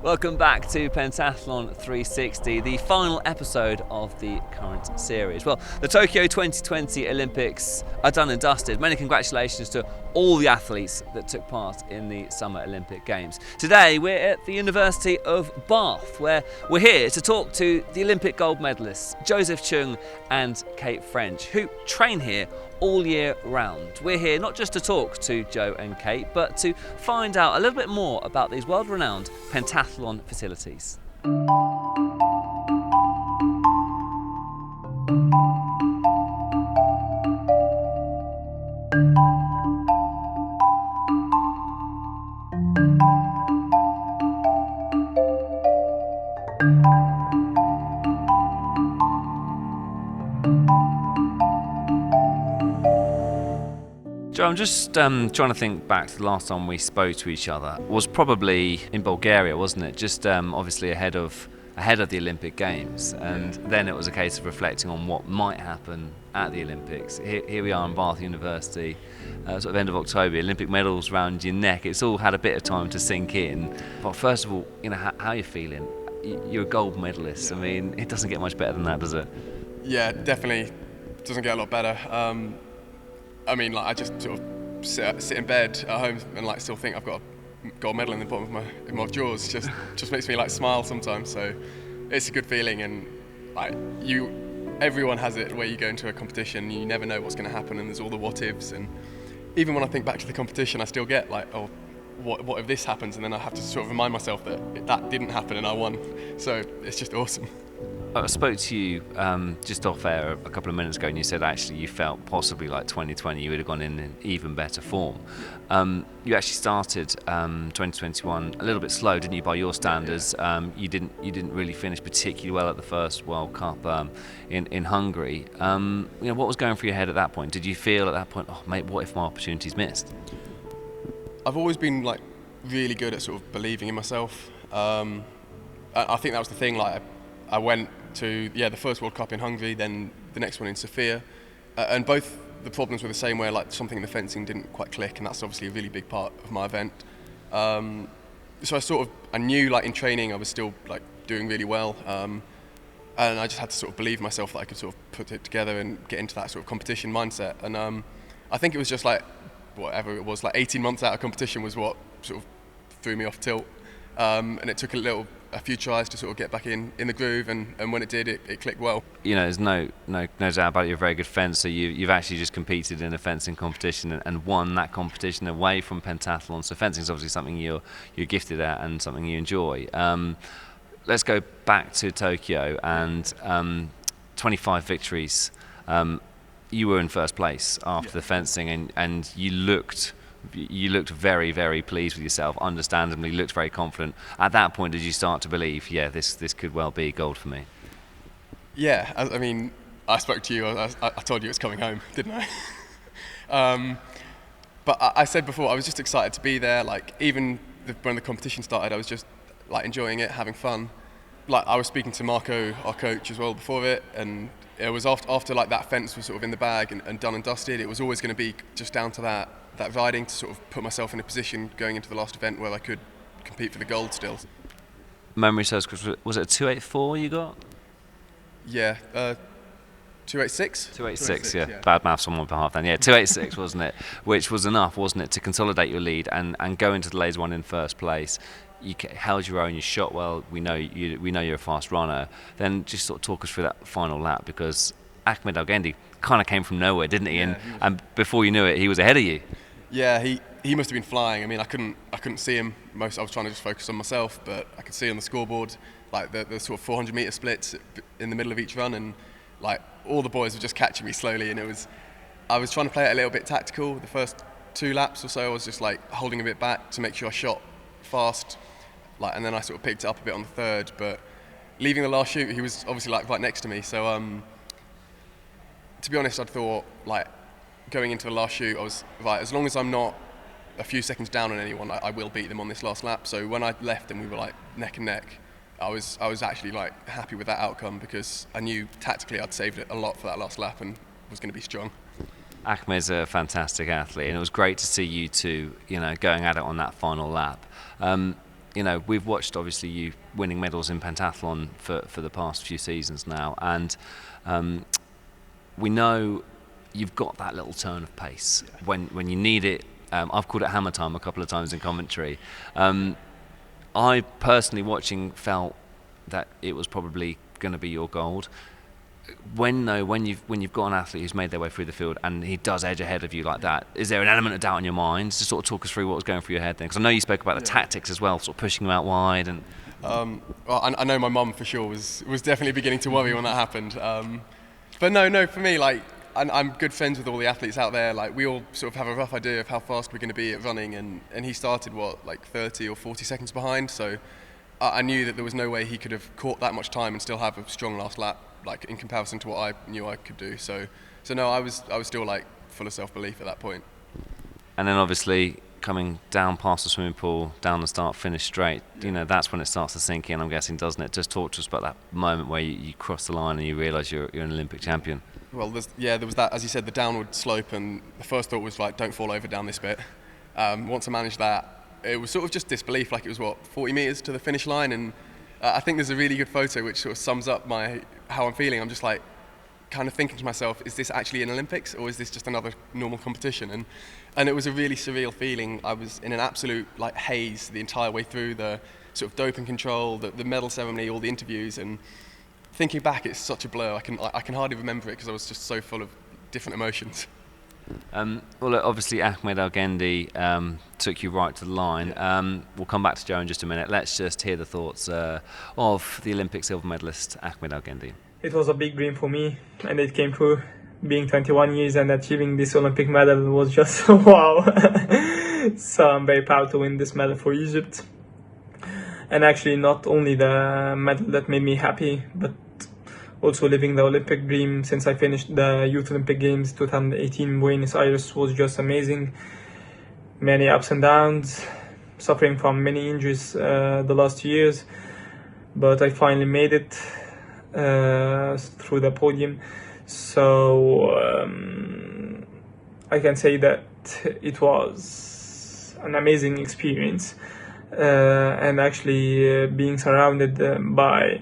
Welcome back to Pentathlon 360, the final episode of the current series. Well, the Tokyo 2020 Olympics are done and dusted. Many congratulations to all the athletes that took part in the Summer Olympic Games. Today we're at the University of Bath, where we're here to talk to the Olympic gold medalists, Joseph Chung and Kate French, who train here all year round. We're here not just to talk to Joe and Kate, but to find out a little bit more about these world-renowned pentathlon facilities. Joe, I'm just trying to think back to the last time we spoke to each other. It was probably in Bulgaria, wasn't it? Just obviously ahead of the Olympic Games, and then it was a case of reflecting on what might happen at the Olympics. Here we are in Bath University, sort of end of October, Olympic medals round your neck. It's all had a bit of time to sink in. But first of all, how are you feeling? You're a gold medalist. I mean, it doesn't get much better than that, does it? Yeah, definitely doesn't get a lot better. I mean, I just sort of sit in bed at home and still think I've got a gold medal in the bottom of my drawers. Just makes me smile sometimes. So it's a good feeling, and everyone has it where you go into a competition, you never know what's going to happen, and there's all the what ifs. And even when I think back to the competition, I still get what if this happens? And then I have to sort of remind myself that didn't happen and I won. So it's just awesome. I spoke to you just off air a couple of minutes ago, and you said actually you felt possibly like 2020 you would have gone in even better form. You actually started 2021 a little bit slow, didn't you, by your standards? You didn't really finish particularly well at the first World Cup in Hungary. What was going through your head at that point? Did you feel at that point, oh mate, what if my opportunity's missed? I've always been really good at sort of believing in myself. I think that was the thing. I went to the first World Cup in Hungary, then the next one in Sofia, and both the problems were the same, where something in the fencing didn't quite click, and that's obviously a really big part of my event. So I knew in training I was still doing really well, and I just had to sort of believe myself that I could sort of put it together and get into that sort of competition mindset. And I think it was just whatever it was, 18 months out of competition was what sort of threw me off tilt, and it took a few tries to sort of get back in the groove, and when it did, it clicked well. There's no doubt about it, you're a very good fencer. You've actually just competed in a fencing competition and won that competition away from pentathlon, so fencing is obviously something you're gifted at and something you enjoy. Let's go back to Tokyo and 25 victories. You were in first place after the fencing, and you looked very, very pleased with yourself, understandably, looked very confident. At that point, did you start to believe, this could well be gold for me? Yeah, I mean, I spoke to you, I told you it's coming home, didn't I? But I said before, I was just excited to be there. Even when the competition started, I was just enjoying it, having fun. I was speaking to Marco, our coach, as well before it, and it was after that fence was sort of in the bag and done and dusted. It was always going to be just down to that riding to sort of put myself in a position going into the last event where I could compete for the gold still. Memory serves, was it a 284 you got? Yeah, 286? 286, yeah. Bad maths on my behalf then. Yeah, 286 wasn't it? Which was enough, wasn't it, to consolidate your lead and go into the laser one in first place. You held your own, you shot well, we know you're a fast runner. Then just sort of talk us through that final lap, because Ahmed Al-Ghandi kind of came from nowhere, didn't he? Yeah, and before you knew it, he was ahead of you. Yeah, he must have been flying. I mean, I couldn't see him. I was trying to just focus on myself, but I could see on the scoreboard the sort of 400 meter splits in the middle of each run, and all the boys were just catching me slowly, and I was trying to play it a little bit tactical. The first 2 laps or so, I was just holding a bit back to make sure I shot fast, and then I sort of picked it up a bit on the third. But leaving the last shoot, he was obviously right next to me. So to be honest, I thought going into the last shoot, I was as long as I'm not a few seconds down on anyone, I will beat them on this last lap. So when I left and we were neck and neck, I was actually happy with that outcome, because I knew tactically I'd saved it a lot for that last lap and was going to be strong. Ahmed's a fantastic athlete, and it was great to see you two, going at it on that final lap. you know, we've watched obviously you winning medals in pentathlon for the past few seasons now, and we know you've got that little turn of pace when you need it. I've called it hammer time a couple of times in commentary. I personally, watching, felt that it was probably going to be your gold. When you've got an athlete who's made their way through the field and he does edge ahead of you like that, is there an element of doubt in your mind? Just sort of talk us through what was going through your head then, because I know you spoke about the tactics as well, sort of pushing him out wide. And well, I know my mum for sure was definitely beginning to worry when that happened. But no, for me, like, I'm good friends with all the athletes out there. Like, we all sort of have a rough idea of how fast we're going to be at running, and he started like 30 or 40 seconds behind. So I knew that there was no way he could have caught that much time and still have a strong last lap, like in comparison to what I knew I could do. So no, I was still like full of self-belief at that point. And then obviously coming down past the swimming pool, down the start, finish straight, you know, that's when it starts to sink in, I'm guessing, doesn't it? Just talk to us about that moment where you cross the line and you realise you're an Olympic champion. Well, there was that, as you said, the downward slope, and the first thought was like, don't fall over down this bit. Once I managed that, it was sort of just disbelief, like it was 40 metres to the finish line, and I think there's a really good photo which sort of sums up how I'm feeling. I'm just like kind of thinking to myself, is this actually an Olympics or is this just another normal competition? And it was a really surreal feeling. I was in an absolute like haze the entire way through the sort of doping control, the medal ceremony, all the interviews, and thinking back, it's such a blur. I can hardly remember it because I was just so full of different emotions. Well, look, obviously Ahmed Al-Ghandi took you right to the line. We'll come back to Joe in just a minute. Let's just hear the thoughts of the Olympic silver medalist Ahmed Al-Ghandi. It was a big dream for me, and it came true. Being 21 years and achieving this Olympic medal was just wow. So I'm very proud to win this medal for Egypt. And actually not only the medal that made me happy, but also living the Olympic dream since I finished the Youth Olympic Games 2018 in Buenos Aires was just amazing. Many ups and downs, suffering from many injuries the last years, but I finally made it through the podium. So I can say that it was an amazing experience, and actually being surrounded by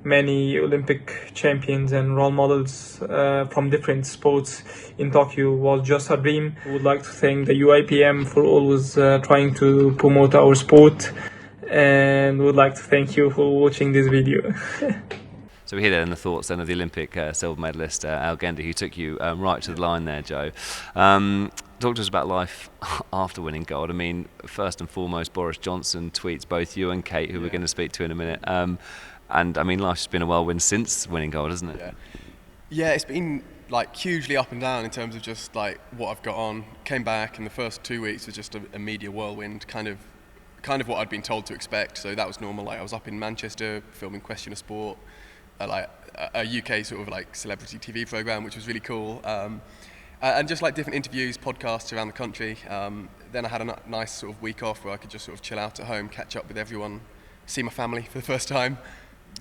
many Olympic champions and role models from different sports in Tokyo was just a dream. I would like to thank the UIPM for always trying to promote our sport, and would like to thank you for watching this video. So we hear then the thoughts then of the Olympic silver medalist Al-Ghandi, who took you right to the line there, Joe. Talk to us about life after winning gold. I mean, first and foremost, Boris Johnson tweets both you and Kate, who we're going to speak to in a minute. And I mean, life's been a whirlwind since winning gold, hasn't it? Yeah, it's been like hugely up and down in terms of just like what I've got on. Came back, and the first 2 weeks was just a media whirlwind, kind of what I'd been told to expect. So that was normal. Like, I was up in Manchester filming Question of Sport, like a UK sort of like celebrity TV program, which was really cool. And just like different interviews, podcasts around the country. Then I had a nice sort of week off where I could just sort of chill out at home, catch up with everyone, see my family for the first time.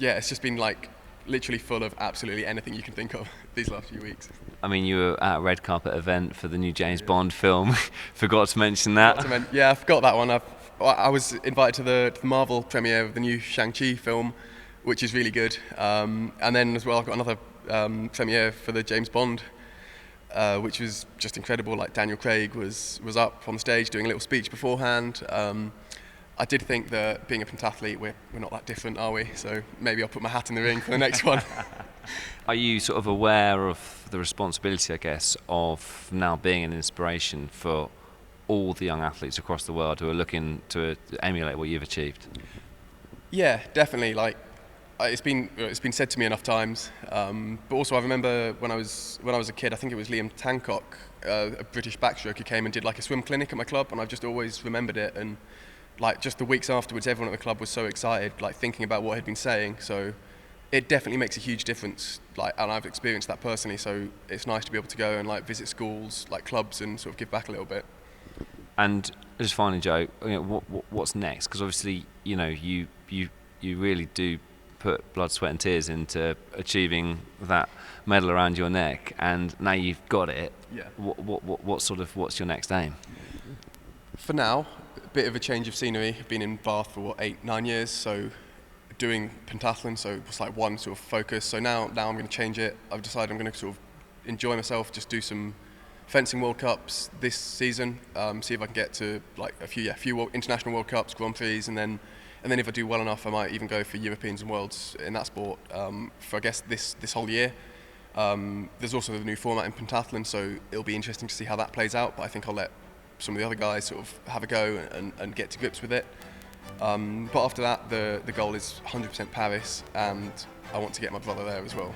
Yeah, it's just been like literally full of absolutely anything you can think of these last few weeks. I mean, you were at a red carpet event for the new James Bond film. Forgot to mention that. I forgot that one. I was invited to the Marvel premiere of the new Shang-Chi film, which is really good. And then as well, I got another premiere for the James Bond, which was just incredible. Like, Daniel Craig was up on the stage doing a little speech beforehand. I did think that being a pentathlete, we're not that different, are we? So maybe I'll put my hat in the ring for the next one. Are you sort of aware of the responsibility, I guess, of now being an inspiration for all the young athletes across the world who are looking to emulate what you've achieved? Yeah, definitely. Like, it's been said to me enough times. But also, I remember when I was a kid, I think it was Liam Tancock, a British backstroker, came and did like a swim clinic at my club, and I've just always remembered it. And like, just the weeks afterwards, everyone at the club was so excited, like thinking about what he'd been saying. So it definitely makes a huge difference. Like, and I've experienced that personally. So it's nice to be able to go and like visit schools, like clubs, and sort of give back a little bit. And just finally, Joe, what's next? Because obviously, you know, you really do put blood, sweat, and tears into achieving that medal around your neck, and now you've got it. Yeah. What's your next aim? For now, bit of a change of scenery. I've been in Bath for 8-9 years, so doing pentathlon, so it was like one sort of focus. So now I'm going to change it. I've decided I'm going to sort of enjoy myself, just do some fencing World Cups this season, see if I can get to like a few international World Cups, Grand Prix, and then if I do well enough, I might even go for Europeans and Worlds in that sport for I guess this whole year. There's also the new format in pentathlon, so it'll be interesting to see how that plays out. But I think I'll let some of the other guys sort of have a go and get to grips with it. But after that, the goal is 100% Paris, and I want to get my brother there as well.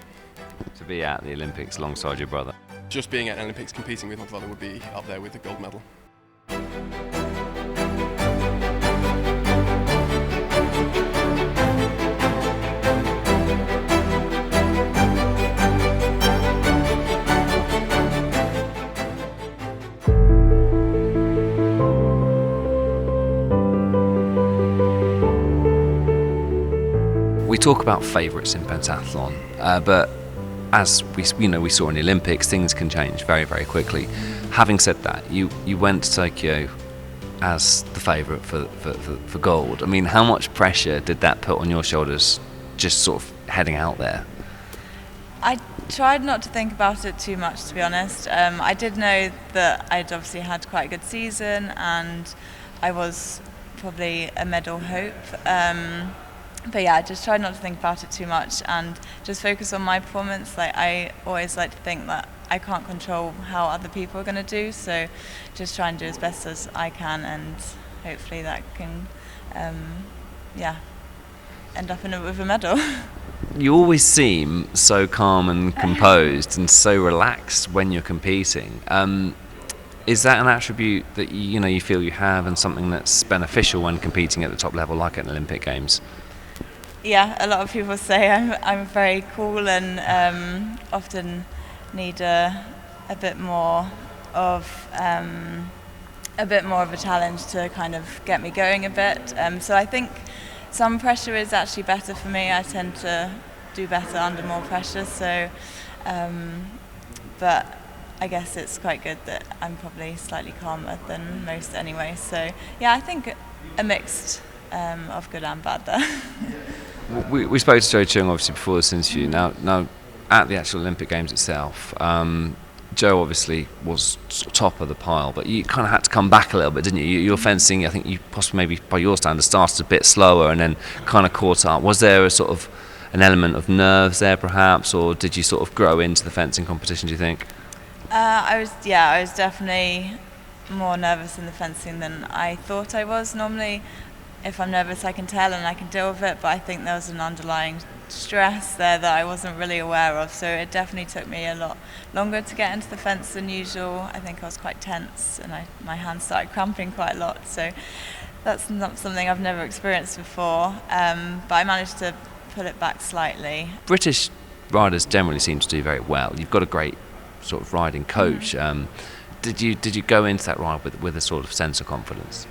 To be at the Olympics alongside your brother. Just being at the Olympics competing with my brother would be up there with the gold medal. We talk about favourites in pentathlon, but as we saw in the Olympics, things can change very, very quickly. Having said that, you went to Tokyo as the favourite for gold. I mean, how much pressure did that put on your shoulders, just sort of heading out there? I tried not to think about it too much, to be honest. I did know that I'd obviously had quite a good season, and I was probably a medal hope. But yeah, I just tried not to think about it too much and just focus on my performance. Like, I always like to think that I can't control how other people are going to do, so just try and do as best as I can, and hopefully that can, end up with a medal. You always seem so calm and composed and so relaxed when you're competing. Is that an attribute that you feel you have, and something that's beneficial when competing at the top level, like at the Olympic Games? Yeah, a lot of people say I'm very cool and often need a bit more of a challenge to kind of get me going a bit. So I think some pressure is actually better for me. I tend to do better under more pressure. So, but I guess it's quite good that I'm probably slightly calmer than most anyway. So yeah, I think a mixed of good and bad there. We spoke to Joe Chung obviously before this interview. Now at the actual Olympic Games itself, Joe obviously was top of the pile, but you kind of had to come back a little bit, didn't you? Your fencing, I think you possibly, maybe by your standards, started a bit slower and then kind of caught up. Was there a sort of an element of nerves there perhaps, or did you sort of grow into the fencing competition, do you think? I was definitely more nervous in the fencing than I thought I was. Normally, if I'm nervous, I can tell and I can deal with it, but I think there was an underlying stress there that I wasn't really aware of, so it definitely took me a lot longer to get into the fence than usual. I think I was quite tense and my hands started cramping quite a lot, so that's not something I've never experienced before, but I managed to pull it back slightly. British riders generally seem to do very well. You've got a great sort of riding coach. Did you go into that ride with a sort of sense of confidence?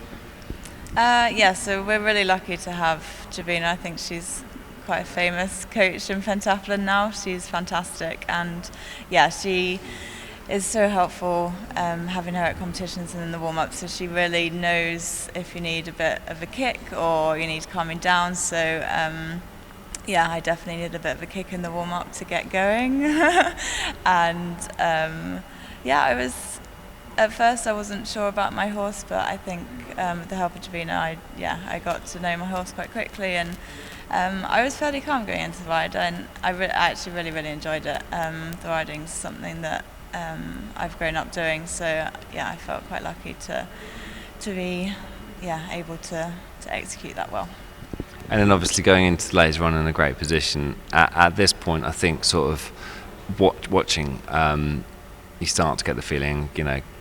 Yeah, so we're really lucky to have Jabina. I think she's quite a famous coach in pentathlon now. She's fantastic, and yeah, she is so helpful having her at competitions and in the warm-up, so she really knows if you need a bit of a kick or you need calming down. So yeah, I definitely needed a bit of a kick in the warm-up to get going. And at first I wasn't sure about my horse, but I think with the help of Jabina, I got to know my horse quite quickly, and I was fairly calm going into the ride, and I actually really enjoyed it. The riding's something that I've grown up doing, so yeah, I felt quite lucky to be able to execute that well. And then obviously going into later on in a great position. At this point, I think sort of watching, you start to get the feeling,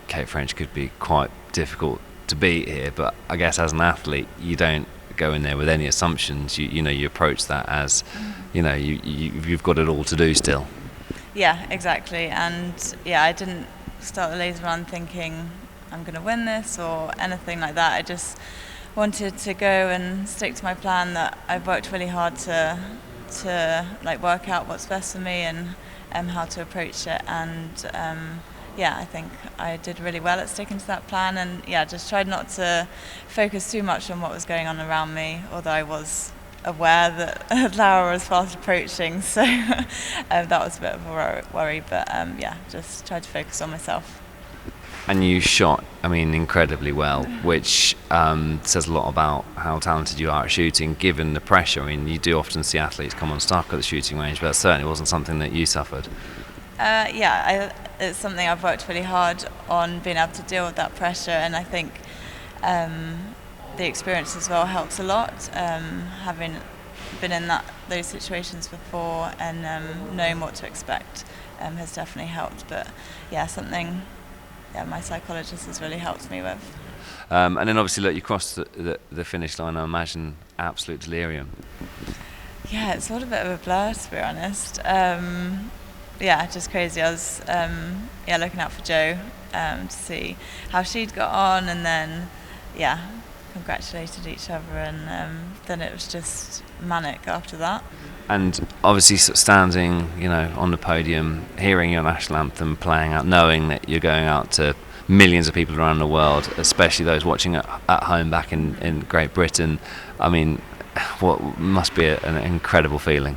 Cape French could be quite difficult to beat here, but I guess as an athlete, you don't go in there with any assumptions. You approach that as, you've got it all to do still. Yeah, exactly. And yeah, I didn't start the laser run thinking I'm going to win this or anything like that. I just wanted to go and stick to my plan that I've worked really hard to like work out what's best for me and how to approach it. And yeah, I think I did really well at sticking to that plan, and yeah, just tried not to focus too much on what was going on around me, although I was aware that Laura was fast approaching, so that was a bit of a worry, but yeah, just tried to focus on myself. And you shot, I mean, incredibly well, which says a lot about how talented you are at shooting, given the pressure. I mean, you do often see athletes come unstuck at the shooting range, but that certainly wasn't something that you suffered. It's something I've worked really hard on, being able to deal with that pressure, and I think the experience as well helps a lot. Having been in those situations before and knowing what to expect has definitely helped. But yeah, something my psychologist has really helped me with. And then obviously, look, you crossed the finish line. I imagine absolute delirium. Yeah, it's all a bit of a blur, to be honest. Just crazy. I was looking out for Jo to see how she'd got on, and then congratulated each other, and then it was just manic after that. And obviously standing, on the podium, hearing your national anthem playing out, knowing that you're going out to millions of people around the world, especially those watching at home back in Great Britain. I mean, what must be an incredible feeling.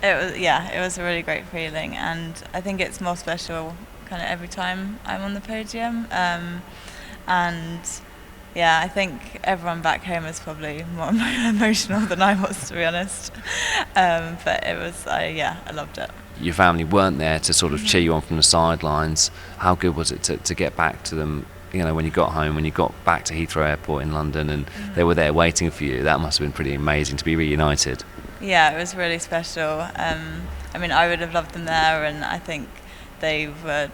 It was a really great feeling, and I think it's more special kind of every time I'm on the podium. I think everyone back home is probably more emotional than I was, to be honest. But it was, I loved it. Your family weren't there to sort of cheer you on from the sidelines. How good was it to get back to them, when you got home, when you got back to Heathrow Airport in London and they were there waiting for you? That must have been pretty amazing to be reunited. Yeah, it was really special. I would have loved them there, and I think they were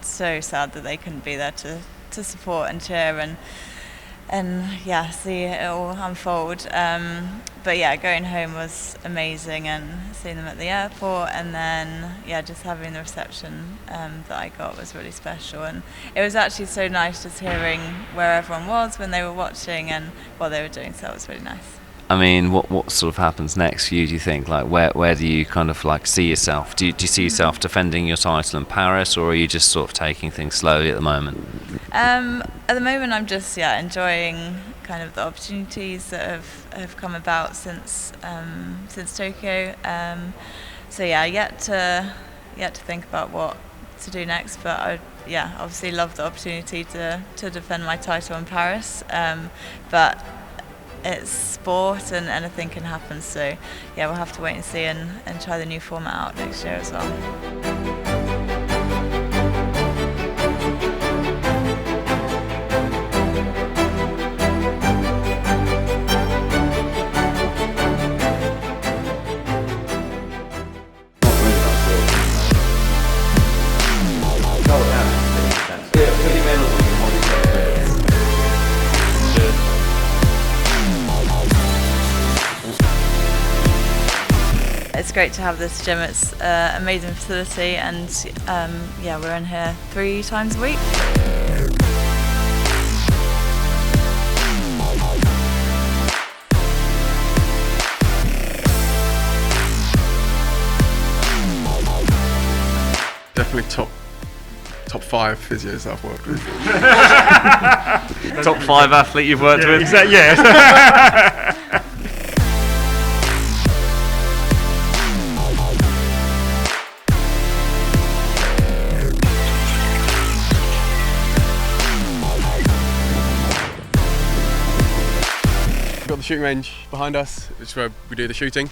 so sad that they couldn't be there to support and cheer and see it all unfold. Going home was amazing, and seeing them at the airport, and then just having the reception that I got was really special. And it was actually so nice just hearing where everyone was when they were watching and what they were doing, so it was really nice. I mean, what sort of happens next for you, do you think? Like, where do you kind of like see yourself? Do you see yourself defending your title in Paris, or are you just sort of taking things slowly at the moment? At the moment, I'm just enjoying kind of the opportunities that have come about since Tokyo. Yet to think about what to do next, but I obviously love the opportunity to defend my title in Paris. But it's sport and anything can happen, so we'll have to wait and see and try the new format out next year as well. It's great to have this gym. It's an amazing facility, and we're in here 3 times a week. Definitely top 5 physios I've worked with. Top 5 athlete you've worked with? Exactly. Yeah. We've got the shooting range behind us, which is where we do the shooting,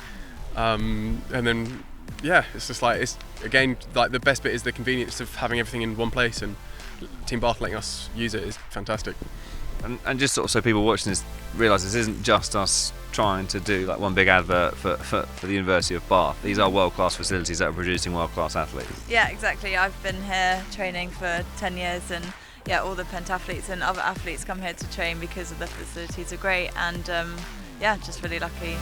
and then it's just like, it's again like the best bit is the convenience of having everything in one place, and Team Bath letting us use it is fantastic. And just sort of so people watching this realise this isn't just us trying to do like one big advert for the University of Bath. These are world-class facilities that are producing world-class athletes. Yeah, exactly. I've been here training for 10 years, and all the pentathletes and other athletes come here to train because of the facilities are great, and just really lucky.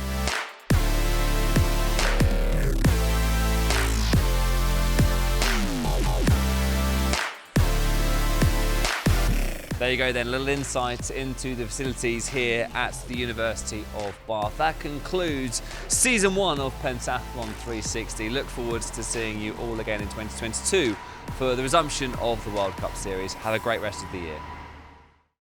There you go then, a little insight into the facilities here at the University of Bath. That concludes season 1 of Pentathlon 360. Look forward to seeing you all again in 2022 for the resumption of the World Cup Series. Have a great rest of the year.